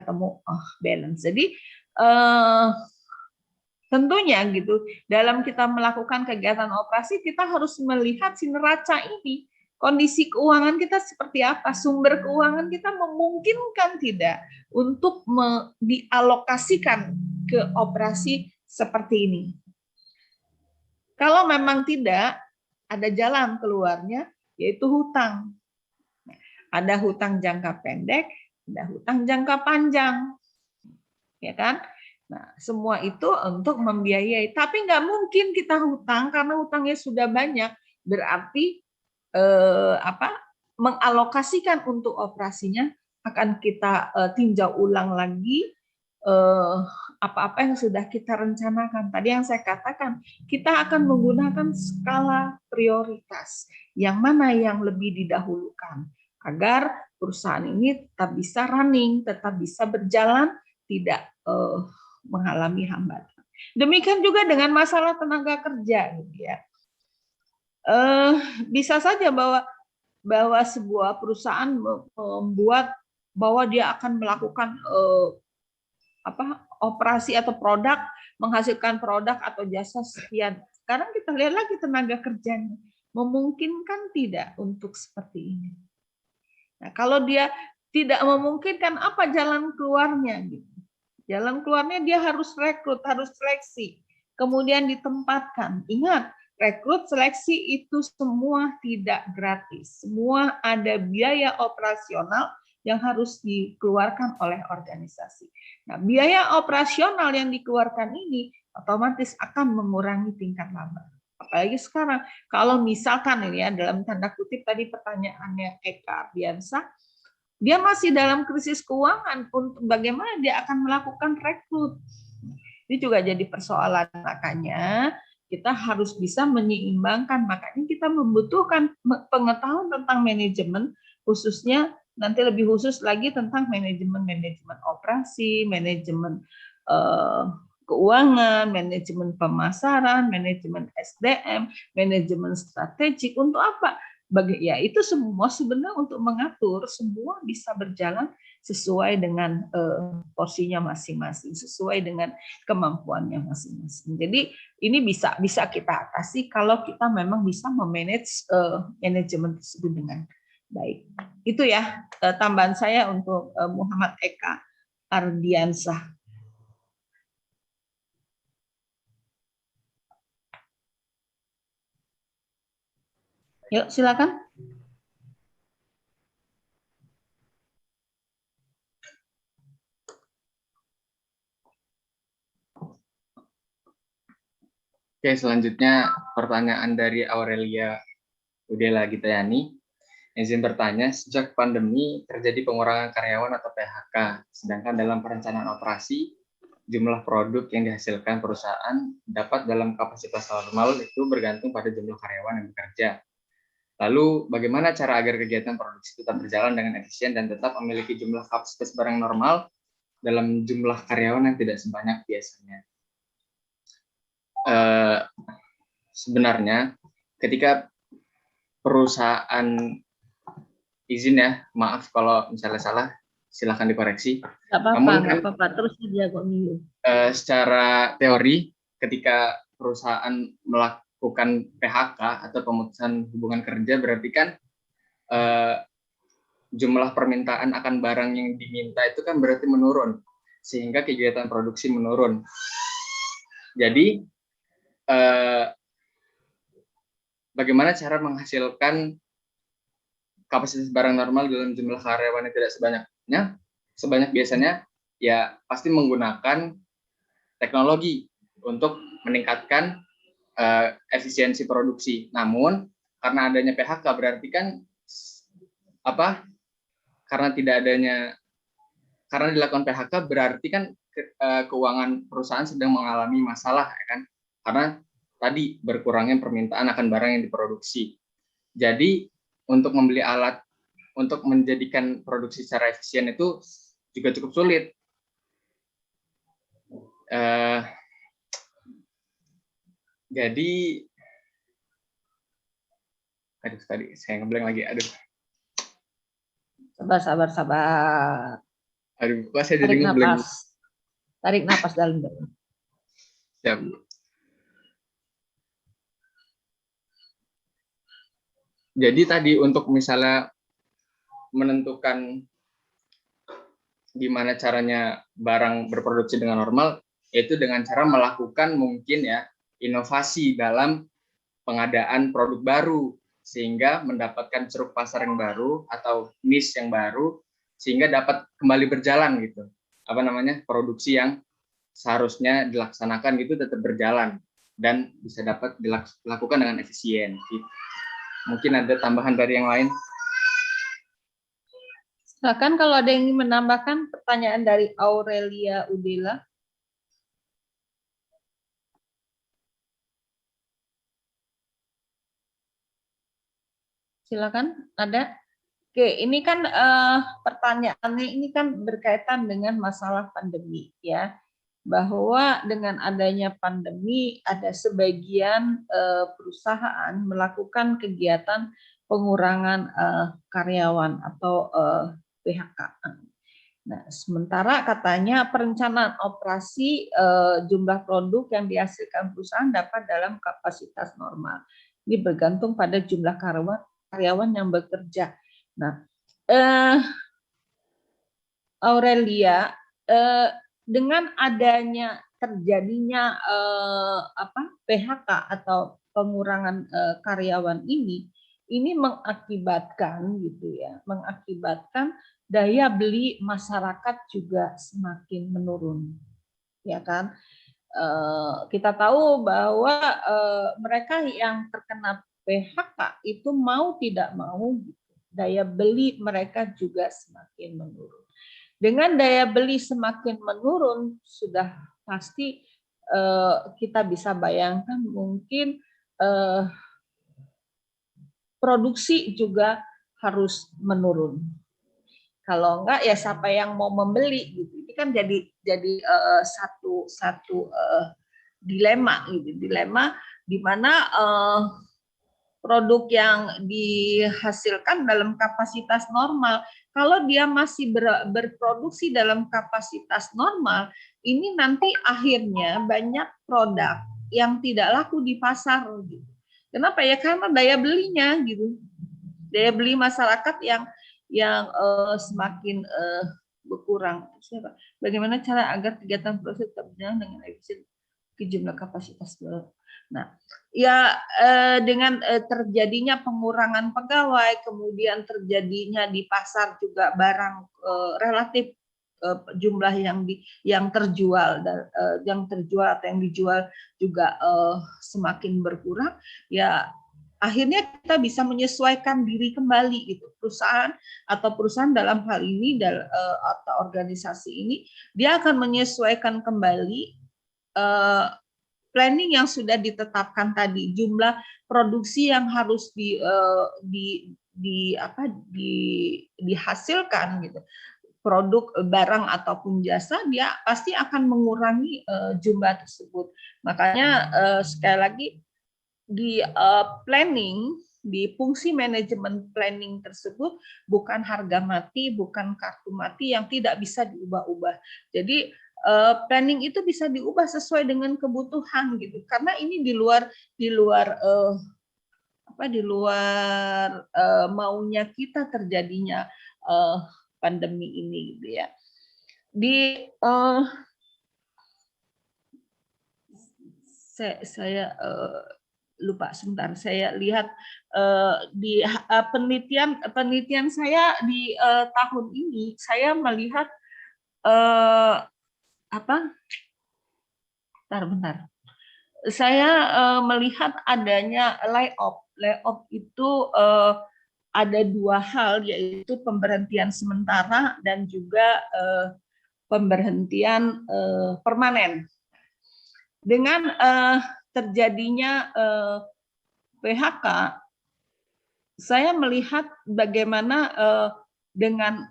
ketemu balance. Jadi tentunya gitu, dalam kita melakukan kegiatan operasi, kita harus melihat si neraca ini, kondisi keuangan kita seperti apa, sumber keuangan kita memungkinkan tidak untuk dialokasikan ke operasi seperti ini. Kalau memang tidak, ada jalan keluarnya, yaitu hutang. Ada hutang jangka pendek, ada hutang jangka panjang. Ya kan? Nah, semua itu untuk membiayai. Tapi nggak mungkin kita hutang karena hutangnya sudah banyak. Berarti mengalokasikan untuk operasinya akan kita tinjau ulang lagi apa-apa yang sudah kita rencanakan. Tadi yang saya katakan, kita akan menggunakan skala prioritas. Yang mana yang lebih didahulukan agar perusahaan ini tetap bisa running, tetap bisa berjalan, tidak mengalami hambatan. Demikian juga dengan masalah tenaga kerja, gitu ya. Bisa saja bahwa sebuah perusahaan membuat bahwa dia akan melakukan operasi atau produk, menghasilkan produk atau jasa sekian. Sekarang kita lihat lagi tenaga kerjanya, memungkinkan tidak untuk seperti ini. Nah, kalau dia tidak memungkinkan, apa jalan keluarnya? Gitu. Jalan keluarnya dia harus rekrut, harus seleksi, kemudian ditempatkan. Ingat, rekrut, seleksi itu semua tidak gratis. Semua ada biaya operasional yang harus dikeluarkan oleh organisasi. Nah, biaya operasional yang dikeluarkan ini otomatis akan mengurangi tingkat laba. Apalagi sekarang, kalau misalkan ini ya, dalam tanda kutip tadi pertanyaannya Eka Ardiansah, dia masih dalam krisis keuangan, untuk bagaimana dia akan melakukan rekrut. Ini juga jadi persoalan, makanya kita harus bisa menyeimbangkan, makanya kita membutuhkan pengetahuan tentang manajemen, khususnya nanti lebih khusus lagi tentang manajemen operasi, manajemen keuangan, manajemen pemasaran, manajemen SDM, manajemen strategik. Untuk apa? Ya itu semua sebenarnya untuk mengatur semua bisa berjalan sesuai dengan porsinya masing-masing, sesuai dengan kemampuannya masing-masing. Jadi ini bisa kita atasi kalau kita memang bisa memanage manajemen tersebut dengan baik. Itu ya tambahan saya untuk Muhammad Eka Ardiansah. Yuk, silakan. Oke, selanjutnya pertanyaan dari Aurelia Udela Gitayani. Izin bertanya, sejak pandemi terjadi pengurangan karyawan atau PHK, sedangkan dalam perencanaan operasi, jumlah produk yang dihasilkan perusahaan dapat dalam kapasitas normal itu bergantung pada jumlah karyawan yang bekerja. Lalu, bagaimana cara agar kegiatan produksi tetap berjalan dengan efisien dan tetap memiliki jumlah kapasitas barang normal dalam jumlah karyawan yang tidak sebanyak biasanya? Sebenarnya, ketika perusahaan, izin ya, maaf kalau misalnya salah, silahkan dikoreksi. Nggak apa-apa, terus dia kok minggu. Secara teori, ketika perusahaan melakukan PHK atau pemutusan hubungan kerja, berarti kan jumlah permintaan akan barang yang diminta itu kan berarti menurun, sehingga kegiatan produksi menurun. Jadi, bagaimana cara menghasilkan kapasitas barang normal dalam jumlah karyawan yang tidak sebanyak biasanya? Ya pasti menggunakan teknologi untuk meningkatkan efisiensi produksi. Namun karena adanya PHK berarti kan karena dilakukan PHK berarti kan keuangan perusahaan sedang mengalami masalah, ya kan? Karena tadi berkurangnya permintaan akan barang yang diproduksi. Jadi untuk membeli alat untuk menjadikan produksi secara efisien itu juga cukup sulit. Jadi, tadi saya ngeblank lagi. Sabar. Aduh, kok saya jadi Tarik ngeblank. napas. Tarik napas dalam-dalam. Siap. Jadi tadi untuk misalnya menentukan gimana caranya barang berproduksi dengan normal, yaitu dengan cara melakukan mungkin ya inovasi dalam pengadaan produk baru, sehingga mendapatkan ceruk pasar yang baru atau niche yang baru, sehingga dapat kembali berjalan gitu. Apa namanya, produksi yang seharusnya dilaksanakan gitu tetap berjalan dan bisa dapat dilakukan dengan efisien. Gitu. Mungkin ada tambahan dari yang lain. Silakan kalau ada yang ingin menambahkan pertanyaan dari Aurelia Udela. Silakan, ada? Oke, ini kan pertanyaannya ini kan berkaitan dengan masalah pandemi ya. Bahwa dengan adanya pandemi ada sebagian perusahaan melakukan kegiatan pengurangan karyawan atau PHK. Nah, sementara katanya perencanaan operasi jumlah produk yang dihasilkan perusahaan dapat dalam kapasitas normal. Ini bergantung pada jumlah karyawan yang bekerja. Nah, Aurelia, dengan adanya terjadinya PHK atau pengurangan karyawan ini mengakibatkan gitu ya, mengakibatkan daya beli masyarakat juga semakin menurun, ya kan? Kita tahu bahwa mereka yang terkena PHK itu mau tidak mau daya beli mereka juga semakin menurun. Dengan daya beli semakin menurun, sudah pasti kita bisa bayangkan mungkin produksi juga harus menurun. Kalau enggak ya siapa yang mau membeli gitu. Ini kan jadi satu dilema gitu. Dilema di mana produk yang dihasilkan dalam kapasitas normal, kalau dia masih berproduksi dalam kapasitas normal, ini nanti akhirnya banyak produk yang tidak laku di pasar gitu. Kenapa ya? Karena daya belinya gitu, daya beli masyarakat yang semakin berkurang. Bagaimana cara agar kegiatan proses tetap berjalan dengan efisien ke jumlah kapasitas? Nah, ya dengan terjadinya pengurangan pegawai, kemudian terjadinya di pasar juga barang relatif jumlah yang terjual dan yang terjual atau yang dijual juga semakin berkurang, ya akhirnya kita bisa menyesuaikan diri kembali gitu. Perusahaan dalam hal ini atau organisasi ini dia akan menyesuaikan kembali planning yang sudah ditetapkan tadi, jumlah produksi yang harus dihasilkan gitu, produk barang ataupun jasa, dia pasti akan mengurangi jumlah tersebut. Makanya sekali lagi di planning, di fungsi manajemen planning tersebut bukan harga mati, bukan kartu mati yang tidak bisa diubah-ubah. Jadi planning itu bisa diubah sesuai dengan kebutuhan gitu. Karena ini di luar maunya kita terjadinya pandemi ini gitu ya. Saya lupa sebentar, saya lihat di penelitian saya di tahun ini, saya melihat bentar. Saya melihat adanya layoff. Layoff itu ada dua hal, yaitu pemberhentian sementara dan juga pemberhentian permanen. Dengan terjadinya PHK, saya melihat bagaimana dengan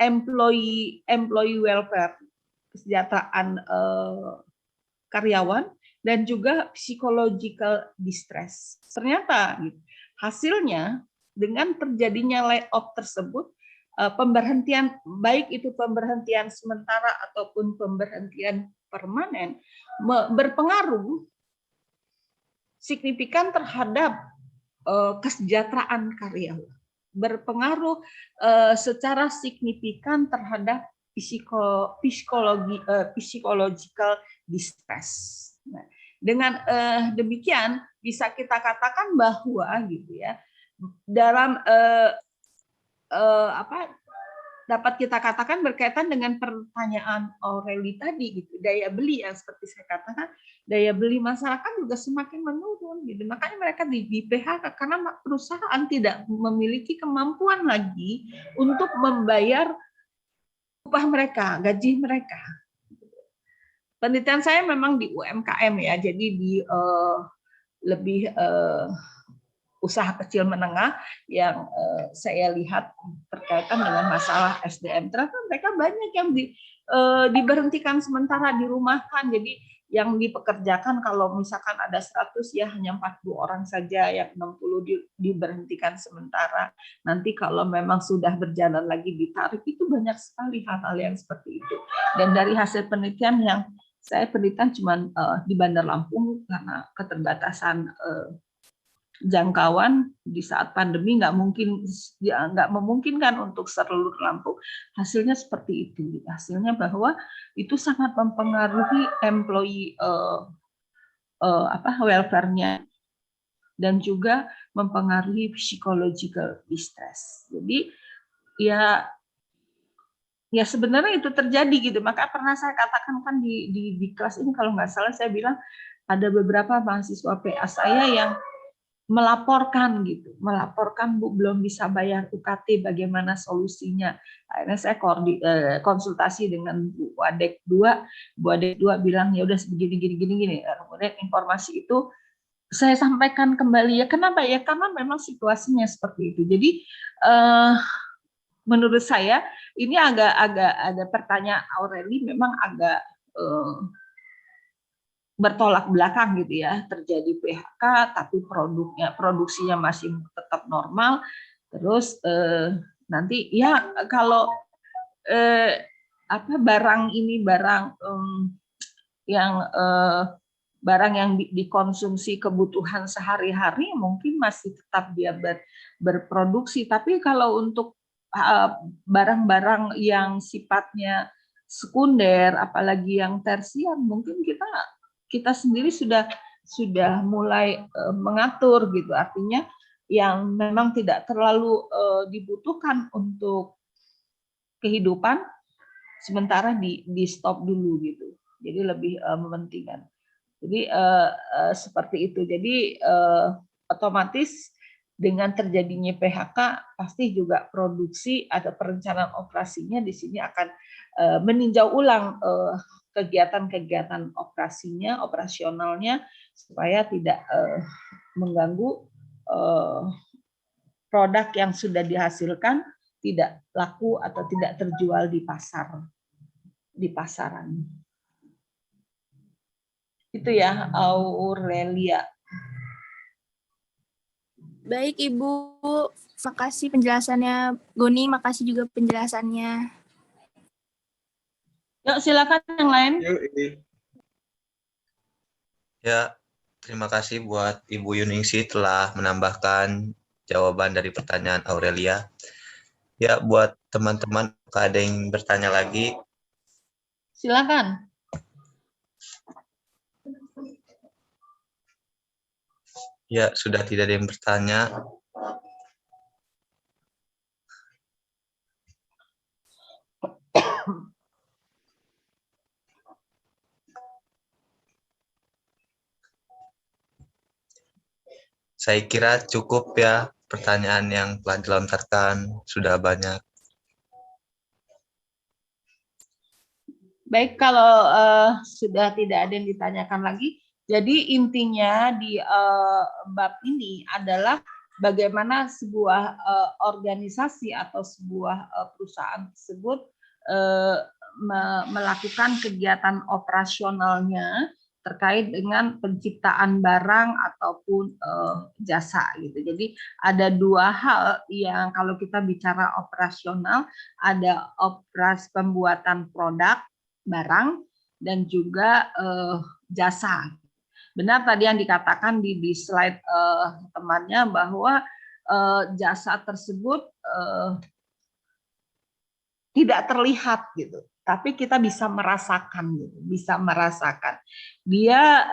employee welfare, kesejahteraan karyawan, dan juga psychological distress. Ternyata hasilnya dengan terjadinya layoff tersebut, pemberhentian, baik itu pemberhentian sementara ataupun pemberhentian permanen, berpengaruh signifikan terhadap kesejahteraan karyawan, berpengaruh secara signifikan terhadap psychological distress. Nah, dengan demikian bisa kita katakan bahwa gitu ya, dalam dapat kita katakan berkaitan dengan pertanyaan Aureli tadi gitu, daya beli yang seperti saya katakan, daya beli masyarakat juga semakin menurun gitu. Makanya mereka di PHK karena perusahaan tidak memiliki kemampuan lagi untuk membayar upah mereka, gaji mereka. Penelitian saya memang di UMKM ya, jadi di lebih usaha kecil menengah yang saya lihat berkaitan dengan masalah SDM. Ternyata mereka banyak yang diberhentikan sementara, dirumahkan. Jadi yang dipekerjakan kalau misalkan ada 100 ya hanya 40 orang saja, yang 60 diberhentikan sementara. Nanti kalau memang sudah berjalan lagi ditarik, itu banyak sekali hal-hal yang seperti itu. Dan dari hasil penelitian yang saya penelitian cuma di Bandar Lampung karena keterbatasan jangkauan di saat pandemi nggak memungkinkan untuk seluruh Lampung. Hasilnya seperti itu. Hasilnya bahwa itu sangat mempengaruhi employee welfare-nya dan juga mempengaruhi psychological distress. Jadi ya sebenarnya itu terjadi gitu. Maka pernah saya katakan kan di kelas ini kalau nggak salah saya bilang ada beberapa mahasiswa PA saya yang melaporkan Bu belum bisa bayar UKT, bagaimana solusinya. Akhirnya saya konsultasi dengan Bu Adek 2, Bu Adek 2 bilang ya udah gini. Kemudian informasi itu saya sampaikan kembali, ya kenapa ya, karena memang situasinya seperti itu. Jadi menurut saya ini agak ada pertanyaan Aureli memang agak bertolak belakang gitu ya, terjadi PHK tapi produksinya masih tetap normal. Terus nanti ya kalau barang yang dikonsumsi kebutuhan sehari-hari mungkin masih tetap dia berproduksi, tapi kalau untuk barang-barang yang sifatnya sekunder apalagi yang tersier mungkin kita sendiri sudah mulai mengatur gitu, artinya yang memang tidak terlalu dibutuhkan untuk kehidupan sementara di stop dulu gitu, jadi lebih mementingkan. Jadi seperti itu. Jadi otomatis dengan terjadinya PHK pasti juga produksi atau perencanaan operasinya di sini akan meninjau ulang kegiatan-kegiatan operasionalnya supaya tidak mengganggu produk yang sudah dihasilkan tidak laku atau tidak terjual di pasaran. Itu ya, Aurelia. Baik Ibu, makasih penjelasannya. Goni, makasih juga penjelasannya. Yuk silakan yang lain. Ya, terima kasih buat Ibu Yuningsi telah menambahkan jawaban dari pertanyaan Aurelia. Ya, buat teman-teman ada yang bertanya lagi, silakan. Ya, sudah tidak ada yang bertanya. Saya kira cukup ya pertanyaan yang telah dilontarkan, sudah banyak. Baik, kalau sudah tidak ada yang ditanyakan lagi, jadi intinya di bab ini adalah bagaimana sebuah organisasi atau sebuah perusahaan tersebut melakukan kegiatan operasionalnya terkait dengan penciptaan barang ataupun jasa gitu. Jadi ada dua hal yang kalau kita bicara operasional, ada operasi pembuatan produk barang dan juga jasa. Benar tadi yang dikatakan di slide temannya bahwa jasa tersebut tidak terlihat gitu, tapi kita bisa merasakan gitu, bisa merasakan. Dia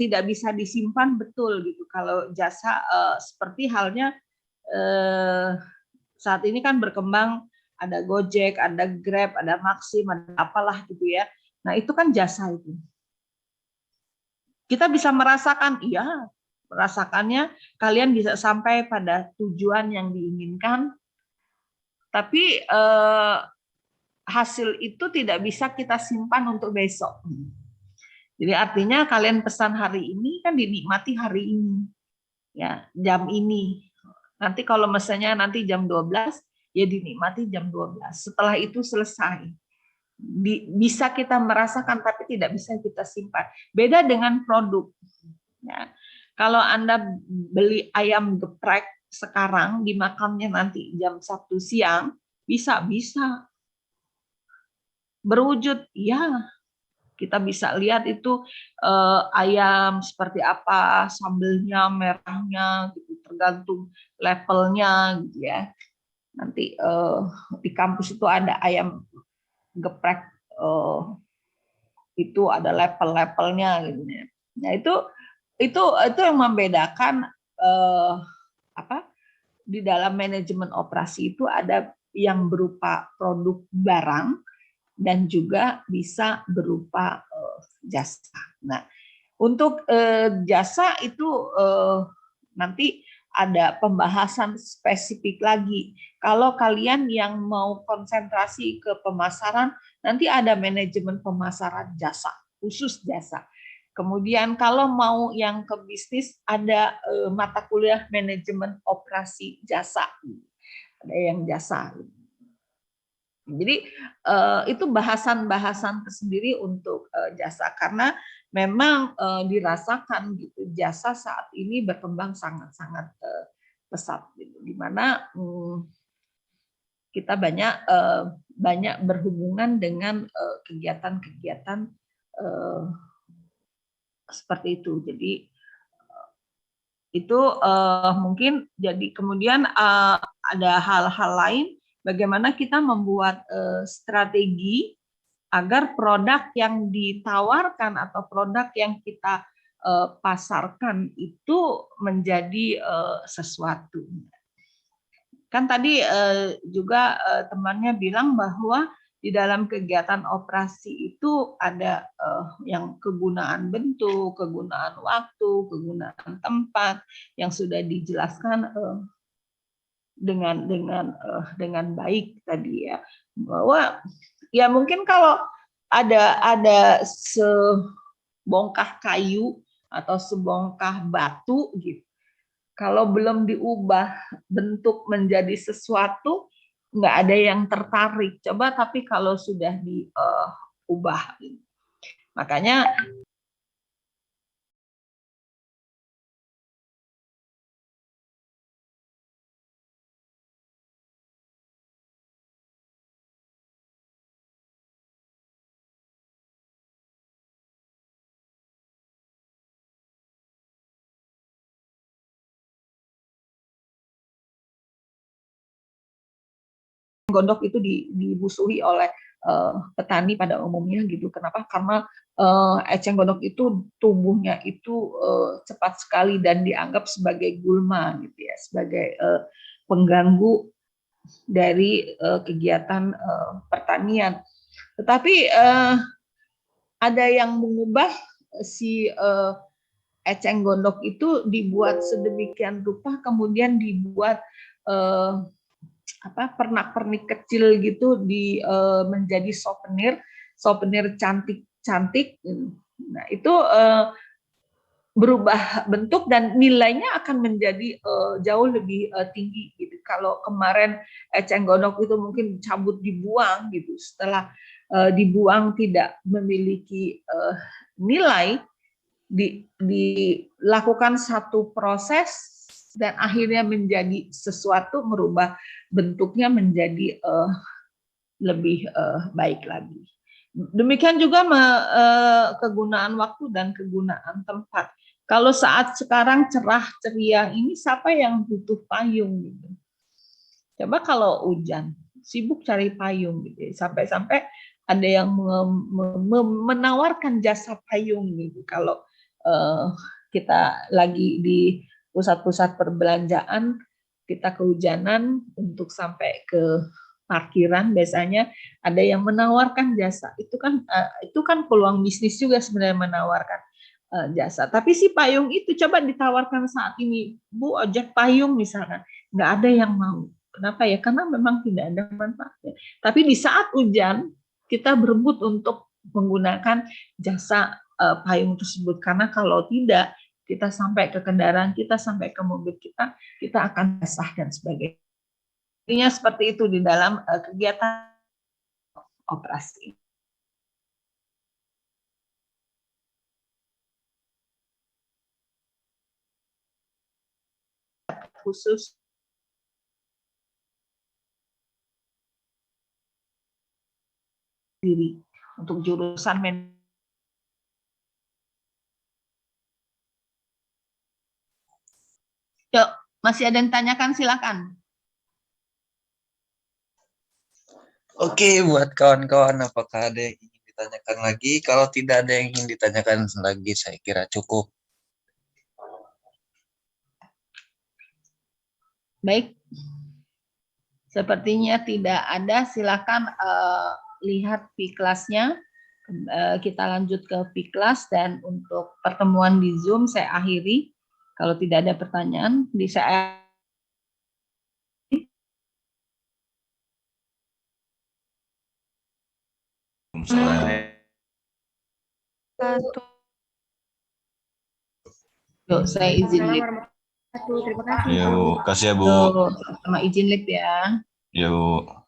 tidak bisa disimpan betul gitu. Kalau jasa seperti halnya saat ini kan berkembang, ada Gojek, ada Grab, ada Maxim, ada apalah gitu ya. Nah itu kan jasa itu. Kita bisa merasakan, iya, merasakannya kalian bisa sampai pada tujuan yang diinginkan. Tapi hasil itu tidak bisa kita simpan untuk besok. Jadi artinya kalian pesan hari ini kan dinikmati hari ini, ya jam ini. Nanti kalau misalnya nanti jam 12, ya dinikmati jam 12. Setelah itu selesai. Bisa kita merasakan tapi tidak bisa kita simpan. Beda dengan produk. Ya. Kalau Anda beli ayam geprek sekarang dimakannya nanti jam 1 siang, bisa berwujud, ya kita bisa lihat itu ayam seperti apa, sambelnya, merahnya, gitu, tergantung levelnya, gitu ya. Nanti di kampus itu ada ayam geprek, itu ada level-levelnya, gitu ya. Nah itu yang membedakan di dalam manajemen operasi itu ada yang berupa produk barang dan juga bisa berupa jasa. Nah, untuk jasa itu nanti ada pembahasan spesifik lagi. Kalau kalian yang mau konsentrasi ke pemasaran, nanti ada manajemen pemasaran jasa, khusus jasa. Kemudian kalau mau yang ke bisnis, ada mata kuliah manajemen operasi jasa. Ada yang jasa. Jadi itu bahasan-bahasan tersendiri untuk jasa, karena memang dirasakan gitu jasa saat ini berkembang sangat-sangat pesat, gitu. Di mana kita banyak berhubungan dengan kegiatan-kegiatan seperti itu. Jadi itu mungkin jadi kemudian ada hal-hal lain bagaimana kita membuat strategi agar produk yang ditawarkan atau produk yang kita pasarkan itu menjadi sesuatu. Kan tadi juga temannya bilang bahwa di dalam kegiatan operasi itu ada yang kegunaan bentuk, kegunaan waktu, kegunaan tempat yang sudah dijelaskan dengan baik tadi ya, bahwa ya mungkin kalau ada sebongkah kayu atau sebongkah batu gitu, kalau belum diubah bentuk menjadi sesuatu, nggak ada yang tertarik. Coba tapi kalau sudah diubah, makanya gondok itu dimusuhi oleh petani pada umumnya gitu. Kenapa? Karena eceng gondok itu tumbuhnya itu cepat sekali dan dianggap sebagai gulma gitu ya, sebagai pengganggu dari kegiatan pertanian. Tetapi ada yang mengubah si eceng gondok itu dibuat sedemikian rupa, kemudian dibuat pernak-pernik kecil gitu menjadi souvenir cantik. Nah itu berubah bentuk dan nilainya akan menjadi jauh lebih tinggi gitu. Kalau kemarin eceng gondok itu mungkin cabut dibuang gitu, setelah dibuang tidak memiliki nilai, dilakukan satu proses dan akhirnya menjadi sesuatu, merubah bentuknya menjadi lebih baik lagi. Demikian juga kegunaan waktu dan kegunaan tempat. Kalau saat sekarang cerah ceria ini, siapa yang butuh payung gitu? Coba kalau hujan, sibuk cari payung gitu. Sampai-sampai ada yang menawarkan jasa payung gitu. Kalau kita lagi di pusat-pusat perbelanjaan, kita kehujanan untuk sampai ke parkiran, biasanya ada yang menawarkan jasa. Itu kan peluang bisnis juga sebenarnya, menawarkan jasa. Tapi si payung itu coba ditawarkan saat ini, Bu, ojek payung misalkan, nggak ada yang mau. Kenapa ya? Karena memang tidak ada manfaatnya. Tapi di saat hujan, kita berebut untuk menggunakan jasa payung tersebut. Karena kalau tidak, kita sampai ke kendaraan kita, sampai ke mobil kita akan basah dan sebagainya. Intinya seperti itu di dalam kegiatan operasi. Khusus diri untuk jurusan Yuk, masih ada yang tanyakan, silakan. Oke, buat kawan-kawan, apakah ada yang ingin ditanyakan lagi? Kalau tidak ada yang ingin ditanyakan lagi, saya kira cukup. Baik, sepertinya tidak ada. Silakan lihat P-kelasnya. Kita lanjut ke P-kelas, dan untuk pertemuan di Zoom saya akhiri. Kalau tidak ada pertanyaan, bisa Yuk, saya izin live. Terima kasih. Yuk, kasih ya Bu. Sama izin live ya. Yuk.